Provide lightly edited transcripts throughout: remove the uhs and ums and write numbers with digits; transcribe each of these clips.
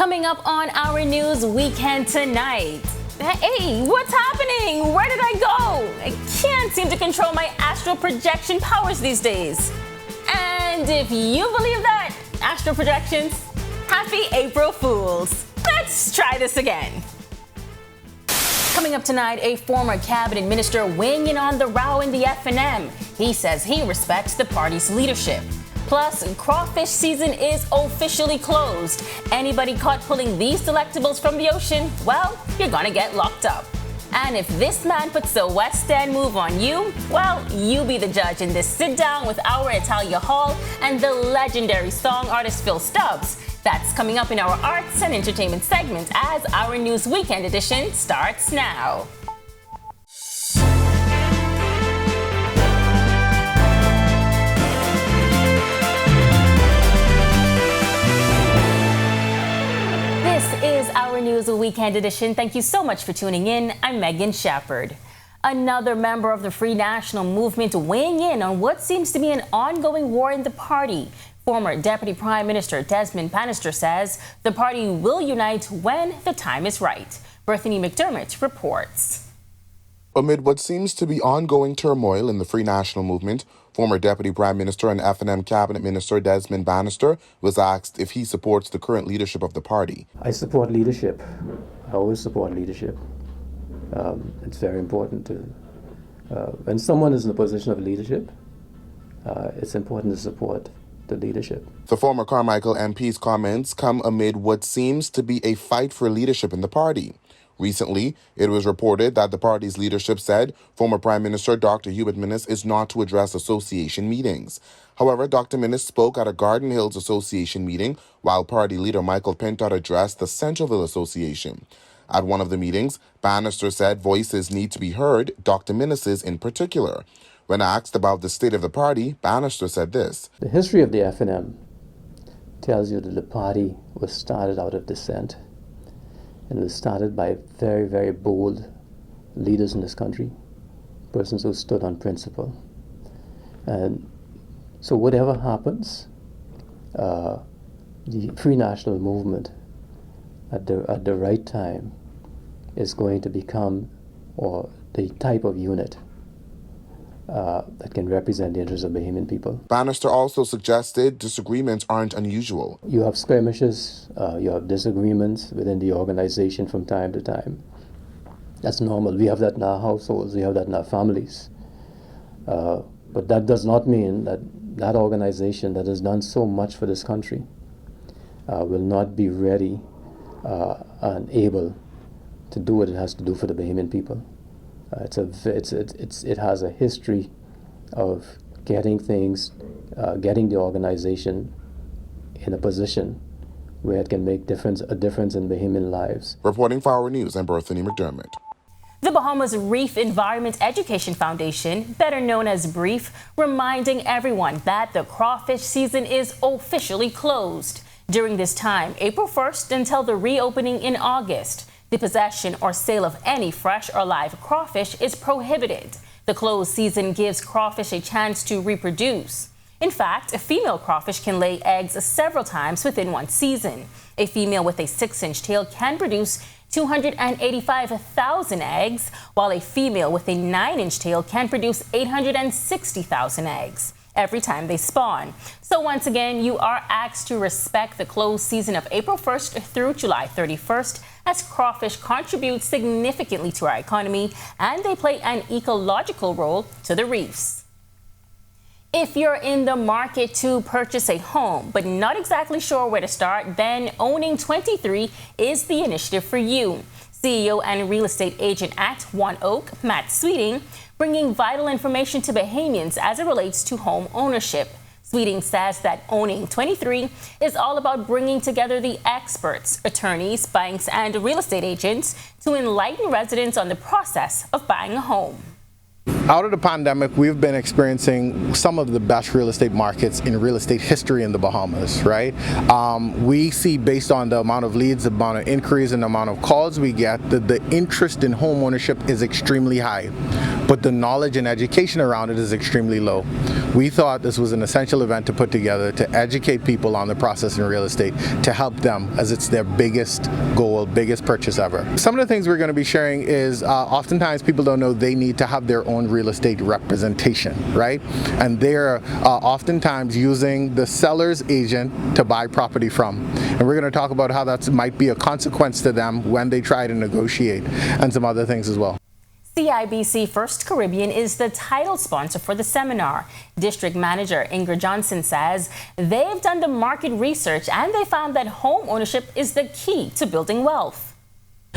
Coming up on Our News Weekend tonight. Hey, what's happening? Where did I go? I can't seem to control my astral projection powers these days. And if you believe that, astral projections, happy April Fools. Let's try this again. Coming up tonight, a former cabinet minister weighing in on the row in the F&M. He says he respects the party's leadership. Plus, crawfish season is officially closed. Anybody caught pulling these delectables from the ocean, well, you're gonna get locked up. And if this man puts a West End move on you, well, you be the judge in this sit down with our Italia Hall and the legendary song artist Phil Stubbs. That's coming up in our arts and entertainment segment as Our News Weekend edition starts now. This is Our News Weekend edition. Thank you so much for tuning in. I'm Megan Shepherd. Another member of the Free National Movement weighing in on what seems to be an ongoing war in the party. Former Deputy Prime Minister Desmond Bannister says the party will unite when the time is right. Bethany McDermott reports. Amid what seems to be ongoing turmoil in the Free National Movement, former Deputy Prime Minister and F&M Cabinet Minister Desmond Bannister was asked if he supports the current leadership of the party. I support leadership. I always support leadership. It's very important to, when someone is in a position of leadership, it's important to support the leadership. The former Carmichael MP's comments come amid what seems to be a fight for leadership in the party. Recently, it was reported that the party's leadership said former Prime Minister Dr. Hubert Minnis is not to address association meetings. However, Dr. Minnis spoke at a Garden Hills Association meeting while party leader Michael Pinter addressed the Centralville Association. At one of the meetings, Bannister said voices need to be heard, Dr. Minnis's in particular. When asked about the state of the party, Bannister said this. The history of the F&M tells you that the party was started out of dissent. And it was started by very, very bold leaders in this country, persons who stood on principle. And so whatever happens, the Free National Movement at the right time is going to become or the type of unit that can represent the interests of Bahamian people. Bannister also suggested disagreements aren't unusual. You have skirmishes, you have disagreements within the organization from time to time. That's normal. We have that in our households, we have that in our families. But that does not mean that that organization that has done so much for this country will not be ready and able to do what it has to do for the Bahamian people. It has a history of getting things, getting the organization in a position where it can make a difference in Bahamian lives. Reporting for Our News, I'm Bethany McDermott. The Bahamas Reef Environment Education Foundation, better known as BREEF, reminding everyone that the crawfish season is officially closed. During this time, April 1st until the reopening in August, the possession or sale of any fresh or live crawfish is prohibited. The closed season gives crawfish a chance to reproduce. In fact, a female crawfish can lay eggs several times within one season. A female with a 6-inch tail can produce 285,000 eggs, while a female with a 9-inch tail can produce 860,000 eggs every time they spawn. So once again, you are asked to respect the closed season of April 1st through July 31st, as crawfish contribute significantly to our economy and they play an ecological role to the reefs. If you're in the market to purchase a home but not exactly sure where to start, then Owning 23 is the initiative for you. CEO and real estate agent at One Oak, Matt Sweeting, bringing vital information to Bahamians as it relates to home ownership. Sweeting says that Owning 23 is all about bringing together the experts, attorneys, banks, and real estate agents to enlighten residents on the process of buying a home. Out of the pandemic, we've been experiencing some of the best real estate markets in real estate history in the Bahamas, right? We see, based on the amount of leads, the amount of inquiries, and the amount of calls we get, that the interest in home ownership is extremely high. but the knowledge and education around it is extremely low. We thought this was an essential event to put together to educate people on the process in real estate, to help them as it's their biggest goal, biggest purchase ever. Some of the things we're going to be sharing is oftentimes people don't know they need to have their own real estate representation, right? And they're oftentimes using the seller's agent to buy property from. And we're going to talk about how that might be a consequence to them when they try to negotiate, and some other things as well. CIBC First Caribbean is the title sponsor for the seminar. District Manager Ingrid Johnson says they've done the market research and they found that home ownership is the key to building wealth.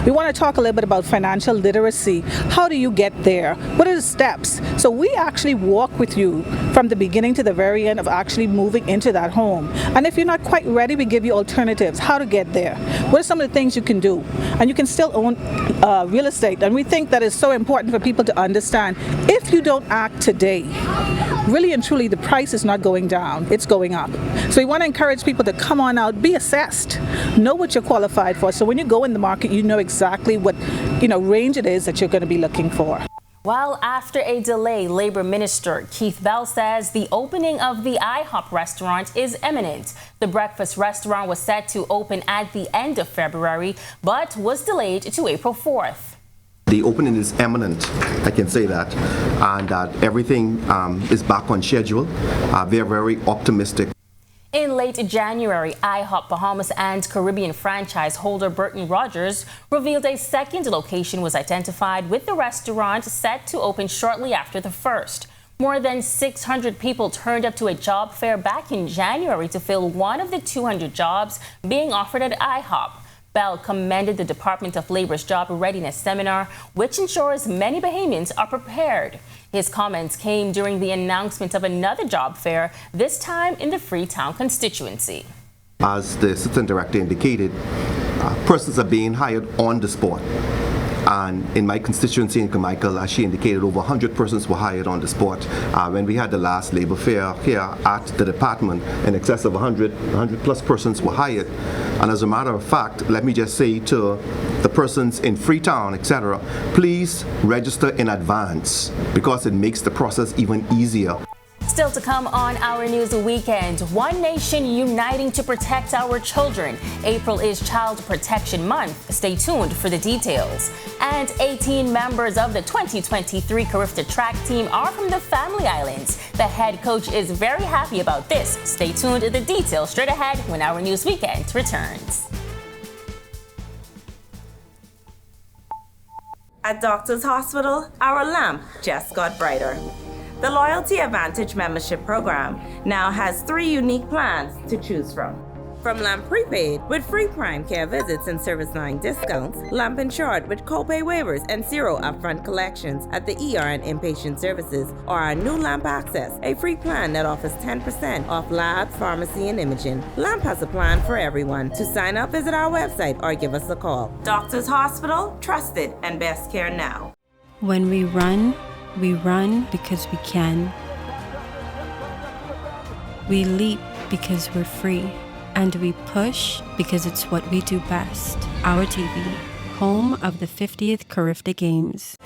We want to talk a little bit about financial literacy. How do you get there? What are the steps? So we actually walk with you from the beginning to the very end of actually moving into that home. And if you're not quite ready, we give you alternatives, how to get there. What are some of the things you can do? And you can still own real estate. And we think that is so important for people to understand. If you don't act today, really and truly, the price is not going down, it's going up. So we want to encourage people to come on out, be assessed, know what you're qualified for. So when you go in the market, you know exactly what range it is that you're going to be looking for. Well, after a delay, Labor Minister Keith Bell says the opening of the IHOP restaurant is imminent. The breakfast restaurant was set to open at the end of February, but was delayed to April 4th. The opening is imminent, I can say that, and that everything is back on schedule. They're very optimistic. In late January, IHOP Bahamas and Caribbean franchise holder Burton Rogers revealed a second location was identified, with the restaurant set to open shortly after the first. More than 600 people turned up to a job fair back in January to fill one of the 200 jobs being offered at IHOP. Bell commended the Department of Labor's Job Readiness Seminar, which ensures many Bahamians are prepared. His comments came during the announcement of another job fair, this time in the Freetown constituency. As the Assistant Director indicated, persons are being hired on the spot. And in my constituency in Carmichael, as she indicated, over 100 persons were hired on the spot. When we had the last labor fair here at the department, in excess of 100 plus persons were hired. And as a matter of fact, let me just say to the persons in Freetown, etc., please register in advance because it makes the process even easier. Still to come on Our News Weekend, One Nation uniting to protect our children. April is Child Protection Month. Stay tuned for the details. And 18 members of the 2023 Carifta track team are from the Family Islands. The head coach is very happy about this. Stay tuned to the details straight ahead when Our News Weekend returns. At Doctors Hospital, our lamp just got brighter. The Loyalty Advantage membership program now has 3 unique plans to choose from. From Lamp Prepaid with free prime care visits and service line discounts, Lamp Insured with copay waivers and 0 upfront collections at the ER and inpatient services, or our new Lamp Access, a free plan that offers 10% off labs, pharmacy, and imaging. Lamp has a plan for everyone. To sign up, visit our website or give us a call. Doctors Hospital, trusted and best care now. When we run because we can. We leap because we're free. And we push because it's what we do best. Our TV, home of the 50th Carifta Games.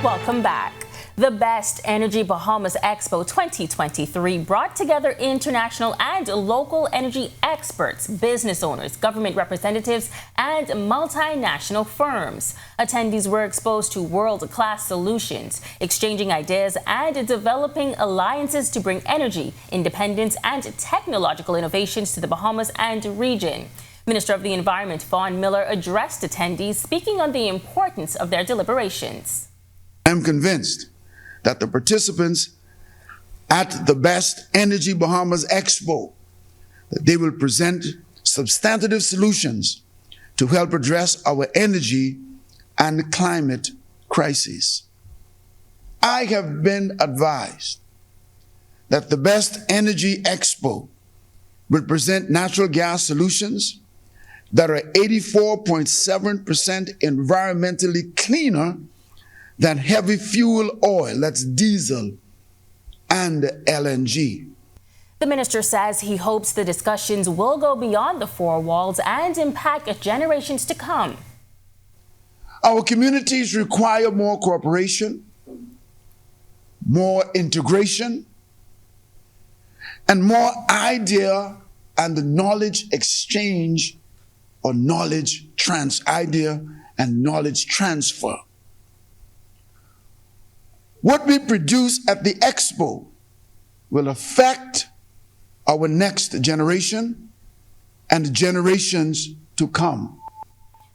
Welcome back. The Best Energy Bahamas Expo 2023 brought together international and local energy experts, business owners, government representatives, and multinational firms. Attendees were exposed to world-class solutions, exchanging ideas and developing alliances to bring energy, independence, and technological innovations to the Bahamas and region. Minister of the Environment Vaughn Miller addressed attendees, speaking on the importance of their deliberations. I'm convinced that the participants at the Best Energy Bahamas Expo, that they will present substantive solutions to help address our energy and climate crises. I have been advised that the Best Energy Expo will present natural gas solutions that are 84.7% environmentally cleaner than heavy fuel oil, that's diesel, and LNG. The minister says he hopes the discussions will go beyond the four walls and impact generations to come. Our communities require more cooperation, more integration, and more idea and the knowledge exchange or idea and knowledge transfer. What we produce at the Expo will affect our next generation and generations to come.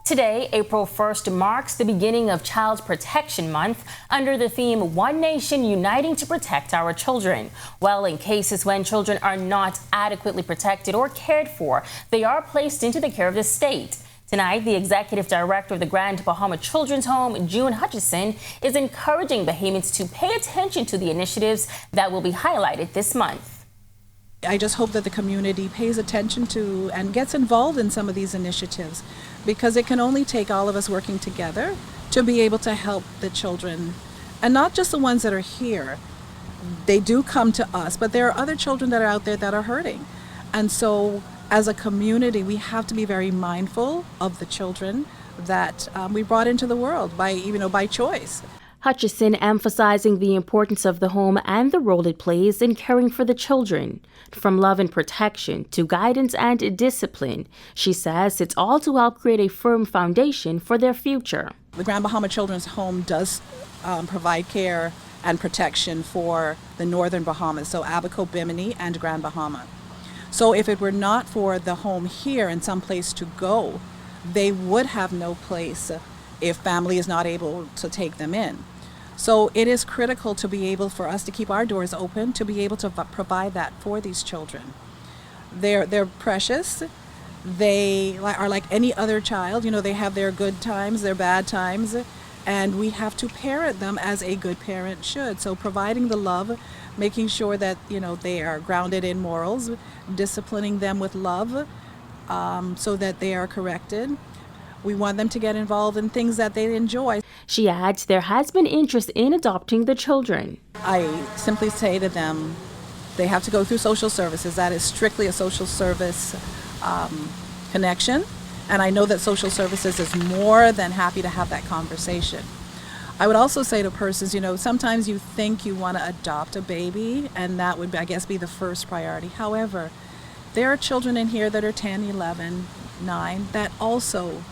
Today, April 1st, marks the beginning of Child Protection Month under the theme One Nation Uniting to Protect Our Children. Well, in cases when children are not adequately protected or cared for, they are placed into the care of the state. Tonight, the executive director of the Grand Bahama Children's Home, June Hutchison, is encouraging Bahamians to pay attention to the initiatives that will be highlighted this month. I just hope that the community pays attention to and gets involved in some of these initiatives, because it can only take all of us working together to be able to help the children, and not just the ones that are here. They do come to us, but there are other children that are out there that are hurting. And so as a community, we have to be very mindful of the children that we brought into the world by choice. Hutchison emphasizing the importance of the home and the role it plays in caring for the children. From love and protection to guidance and discipline, she says it's all to help create a firm foundation for their future. The Grand Bahama Children's Home does provide care and protection for the Northern Bahamas, so Abaco, Bimini, and Grand Bahama. So if it were not for the home here and some place to go, they would have no place if family is not able to take them in. So it is critical to be able for us to keep our doors open, to be able to provide that for these children. They're precious. They are like any other child. They have their good times, their bad times, and we have to parent them as a good parent should. So providing the love, making sure that they are grounded in morals, disciplining them with love, so that they are corrected. We want them to get involved in things that they enjoy. She adds there has been interest in adopting the children. I simply say to them, they have to go through social services. That is strictly a social service connection. And I know that social services is more than happy to have that conversation. I would also say to persons, sometimes you think you want to adopt a baby, and that would, I guess, be the first priority. However, there are children in here that are 10, 11, 9 that also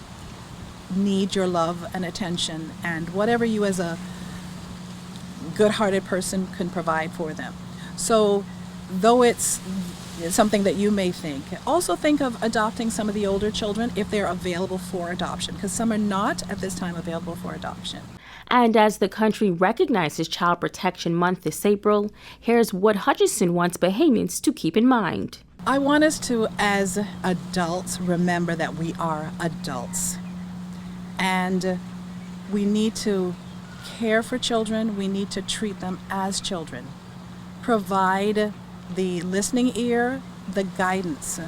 need your love and attention, and whatever you as a good-hearted person can provide for them. So though it's something that you may think, also think of adopting some of the older children if they're available for adoption, because some are not at this time available for adoption. And as the country recognizes Child Protection Month this April, here's what Hutchison wants Bahamians to keep in mind. I want us to, as adults, remember that we are adults. And we need to care for children. We need to treat them as children. Provide the listening ear, the guidance.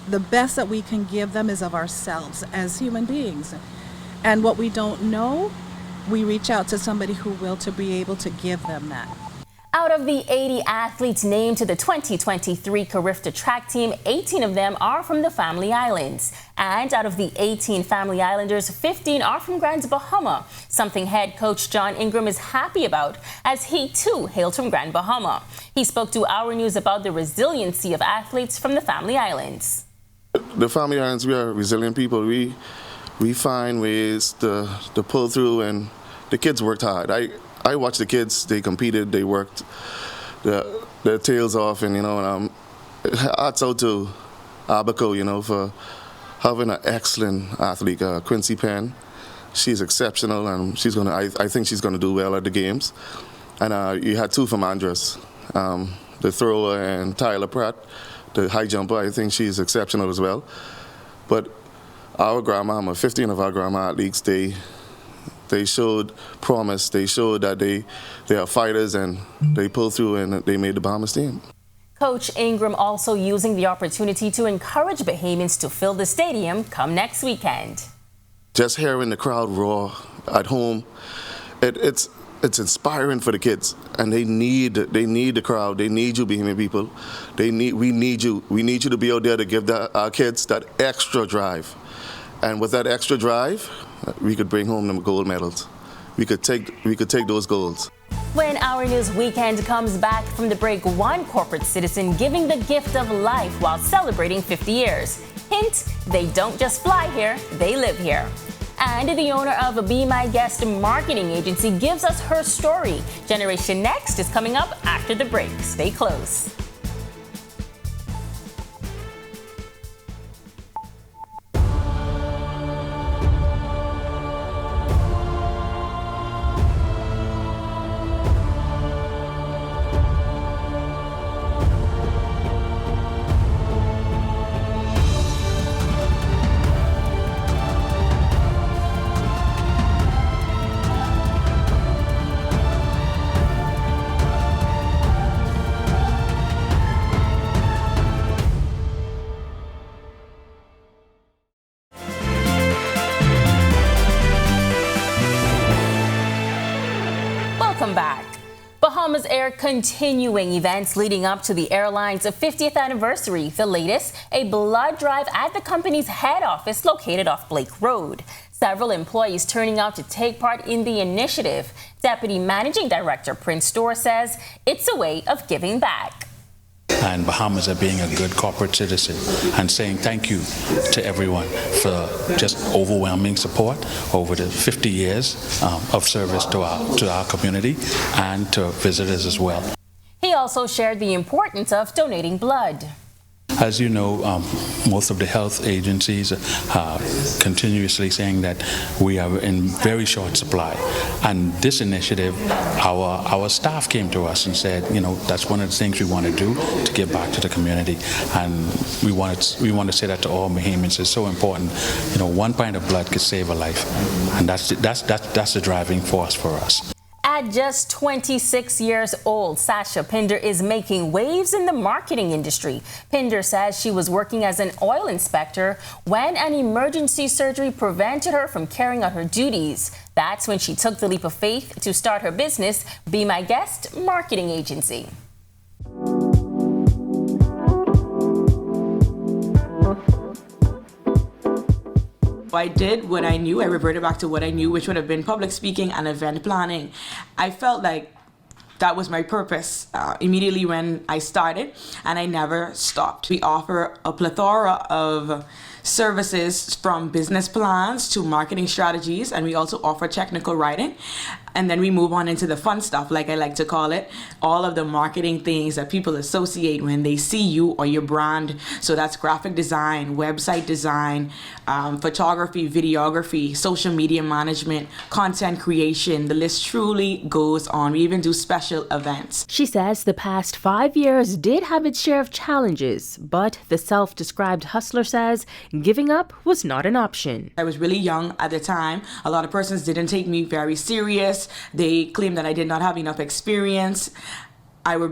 The best that we can give them is of ourselves as human beings. And what we don't know, we reach out to somebody who will to be able to give them that. Out of the 80 athletes named to the 2023 Carifta track team, 18 of them are from the Family Islands. And out of the 18 Family Islanders, 15 are from Grand Bahama, something head coach John Ingram is happy about, as he too hails from Grand Bahama. He spoke to Our News about the resiliency of athletes from the Family Islands. The Family Islands, we are resilient people. We find ways to pull through, and the kids worked hard. I watched the kids, they competed, they worked their tails off, and hats out to Abaco, for having an excellent athlete, Quincy Penn. She's exceptional, and I think she's gonna do well at the games. And you had two from Andres, the thrower, and Tyler Pratt, the high jumper. I think she's exceptional as well. But our Grand Bahama, 15 of our Grand Bahama athletes, they showed promise. They showed that they are fighters, and they pulled through, and they made the Bahamas team. Coach Ingram also using the opportunity to encourage Bahamians to fill the stadium come next weekend. Just hearing the crowd roar at home, it's inspiring for the kids, and they need the crowd. They need you, Bahamian people. We need you. We need you to be out there to give our kids that extra drive. And with that extra drive, we could bring home them gold medals. We could take those golds. When Our News Weekend comes back from the break, one corporate citizen giving the gift of life while celebrating 50 years. Hint, they don't just fly here, they live here. And the owner of a Be My Guest marketing agency gives us her story. Generation Next is coming up after the break. Stay close. Welcome back. Bahamas Air continuing events leading up to the airline's 50th anniversary. The latest, a blood drive at the company's head office located off Blake Road. Several employees turning out to take part in the initiative. Deputy Managing Director Prince Storr says it's a way of giving back. And Bahamas are being a good corporate citizen and saying thank you to everyone for just overwhelming support over the 50 years of service to our community and to visitors as well. He also shared the importance of donating blood. As you know, most of the health agencies are continuously saying that we are in very short supply. And this initiative, our staff came to us and said, you know, that's one of the things we want to do to give back to the community. And we want to say that to all Bahamians. It's so important. You know, 1 pint of blood could save a life. And that's the driving force for us. At just 26 years old, Sasha Pinder is making waves in the marketing industry. Pinder says she was working as an oil inspector when an emergency surgery prevented her from carrying out her duties. That's when she took the leap of faith to start her business, Be My Guest marketing agency. I did what I knew. I reverted back to what I knew, which would have been public speaking and event planning. I felt like that was my purpose immediately when I started, and I never stopped. We offer a plethora of services from business plans to marketing strategies, and we also offer technical writing. And then we move on into the fun stuff, like I like to call it, all of the marketing things that people associate when they see you or your brand. So that's graphic design, website design, photography, videography, social media management, content creation. The list truly goes on. We even do special events. She says the past 5 years did have its share of challenges, but the self-described hustler says giving up was not an option. I was really young at the time. A lot of persons didn't take me very serious. They claimed that I did not have enough experience. I was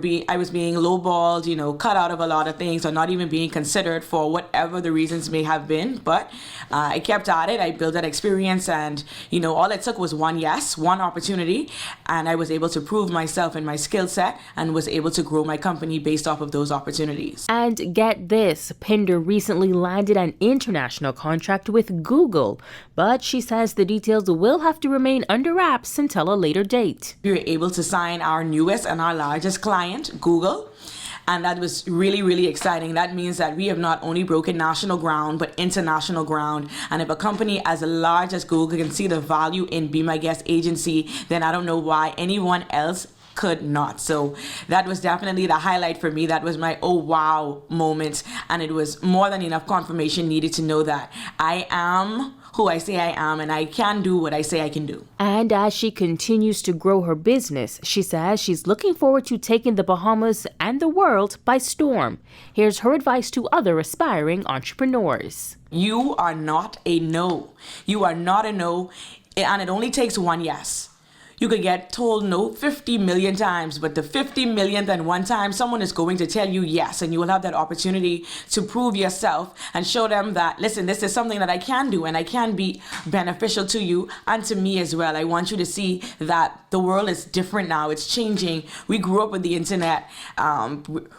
being lowballed, you know, cut out of a lot of things, or not even being considered for whatever the reasons may have been. But I kept at it. I built that experience, and, you know, all it took was one yes, one opportunity, and I was able to prove myself and my skill set and was able to grow my company based off of those opportunities. And get this, Pinder recently landed an international contract with Google, but she says the details will have to remain under wraps until a later date. We were able to sign our newest and our largest client, Google, and that was really, really exciting. That means that we have not only broken national ground, but international ground. And if a company as large as Google can see the value in Be My Guest agency, then I don't know why anyone else could not. So that was definitely the highlight for me. That was my oh wow moment, and it was more than enough confirmation needed to know that I am who I say I am, and I can do what I say I can do. And as she continues to grow her business, she says she's looking forward to taking the Bahamas and the world by storm. Here's her advice to other aspiring entrepreneurs. You are not a no. You are not a no, and it only takes one yes. You could get told no 50 million times, but the 50 millionth and one time, someone is going to tell you yes, and you will have that opportunity to prove yourself and show them that, listen, this is something that I can do and I can be beneficial to you and to me as well. I want you to see that the world is different now. It's changing. We grew up with the internet.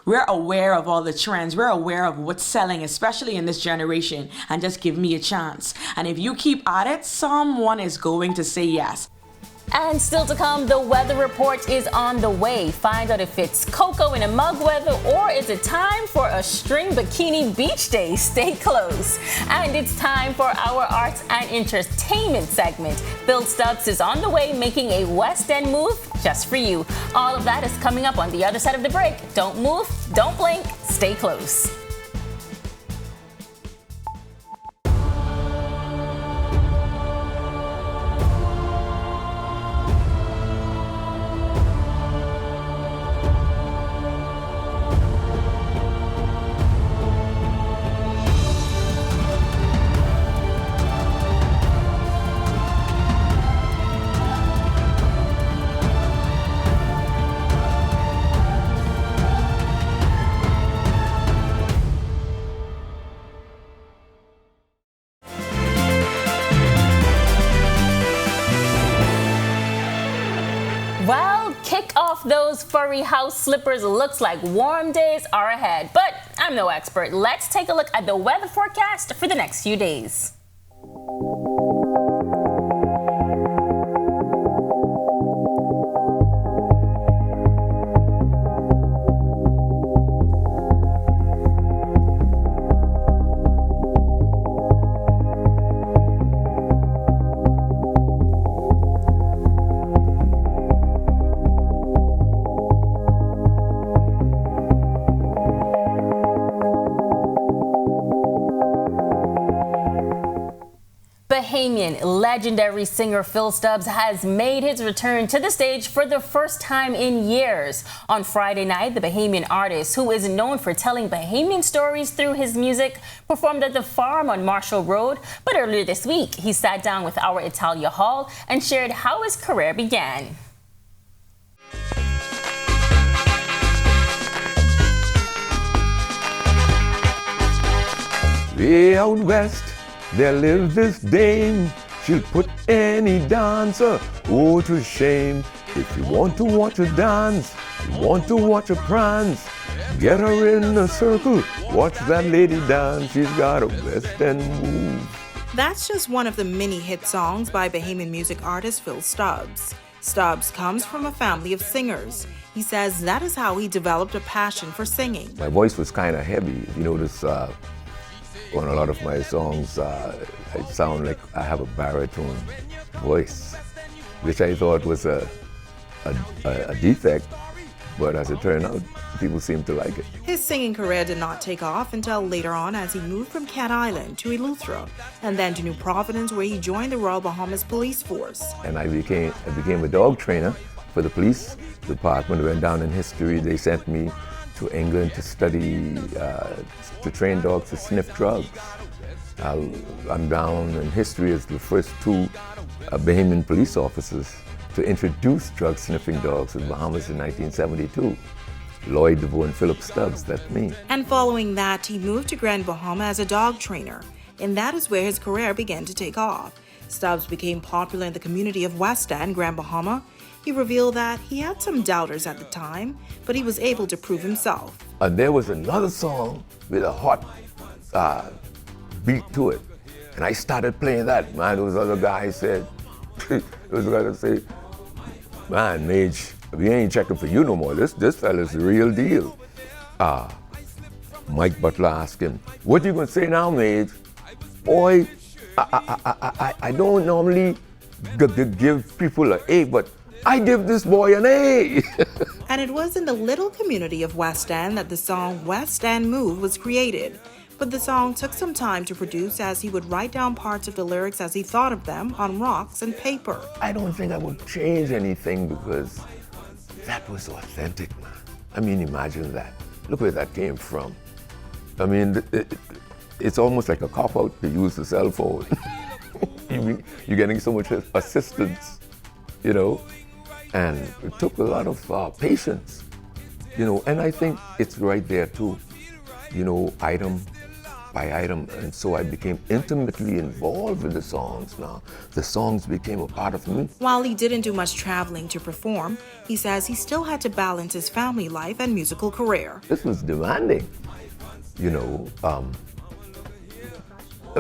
We're aware of all the trends. We're aware of what's selling, especially in this generation, and just give me a chance. And if you keep at it, someone is going to say yes. And still to come, the weather report is on the way. Find out if it's cocoa in a mug weather or is it time for a string bikini beach day. Stay close. And it's time for our arts and entertainment segment. Phil Stubbs is on the way making a West End move just for you. All of that is coming up on the other side of the break. Don't move, don't blink, stay close. Those furry house slippers. Looks like warm days are ahead, but I'm no expert. Let's take a look at the weather forecast for the next few days. Bahamian legendary singer Phil Stubbs has made his return to the stage for the first time in years. On Friday night, the Bahamian artist, who is known for telling Bahamian stories through his music, performed at the Farm on Marshall Road. But earlier this week, he sat down with our Italia Hall and shared how his career began. Way out west, there lives this dame. She'll put any dancer to shame. If you want to watch her dance, you want to watch her prance, get her in a circle, watch that lady dance. She's got a West End move. That's just one of the many hit songs by Bahamian music artist Phil Stubbs. Stubbs comes from a family of singers. He says that is how he developed a passion for singing. My voice was kind of heavy. If you notice, on a lot of my songs, I sound like I have a baritone voice, which I thought was a defect, but as it turned out, people seem to like it. His singing career did not take off until later on as he moved from Cat Island to Eleuthera and then to New Providence, where he joined the Royal Bahamas Police Force. And I became a dog trainer for the police department. Went down in history. They sent me to England to study, to train dogs to sniff drugs. I'm down in history as the first two Bahamian police officers to introduce drug sniffing dogs in Bahamas in 1972. Lloyd DeVoe and Philip Stubbs, that's me. And following that, he moved to Grand Bahama as a dog trainer. And that is where his career began to take off. Stubbs became popular in the community of West End, Grand Bahama. He revealed that he had some doubters at the time, but he was able to prove himself. And there was another song with a hot beat to it. And I started playing that. Man, those other guys said, man, Mage, we ain't checking for you no more. This fella's the real deal. Mike Butler asked him, what you gonna say now, Mage? Boy, I don't normally give people an A, but I give this boy an A. And it was in the little community of West End that the song West End Move was created. But the song took some time to produce, as he would write down parts of the lyrics as he thought of them on rocks and paper. I don't think I would change anything because that was authentic, man. I mean, imagine that. Look where that came from. I mean, it's almost like a cop-out to use the cell phone. You're getting so much assistance, you know. And it took a lot of patience, and I think it's right there too, item by item. And so I became intimately involved with the songs now. The songs became a part of me. While he didn't do much traveling to perform, he says he still had to balance his family life and musical career. This was demanding, It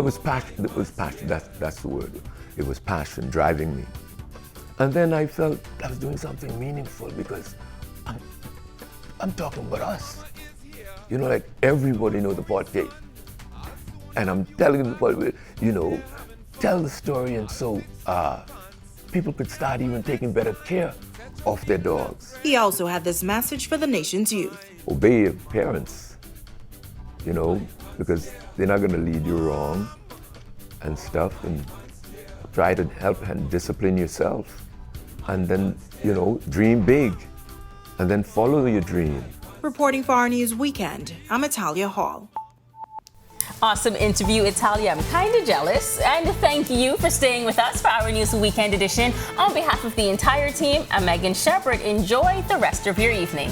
was passion. That's the word. It was passion driving me. And then I felt I was doing something meaningful because I'm talking about us. Like everybody knows the podcast. And I'm telling the podcast, tell the story, and so people could start even taking better care of their dogs. He also had this message for the nation's youth. Obey your parents, because they're not going to lead you wrong and stuff, and try to help and discipline yourself. And then, dream big, and then follow your dream. Reporting for Our News Weekend, I'm Italia Hall. Awesome interview, Italia. I'm kind of jealous. And thank you for staying with us for Our News Weekend edition. On behalf of the entire team, I'm Megan Shepherd. Enjoy the rest of your evening.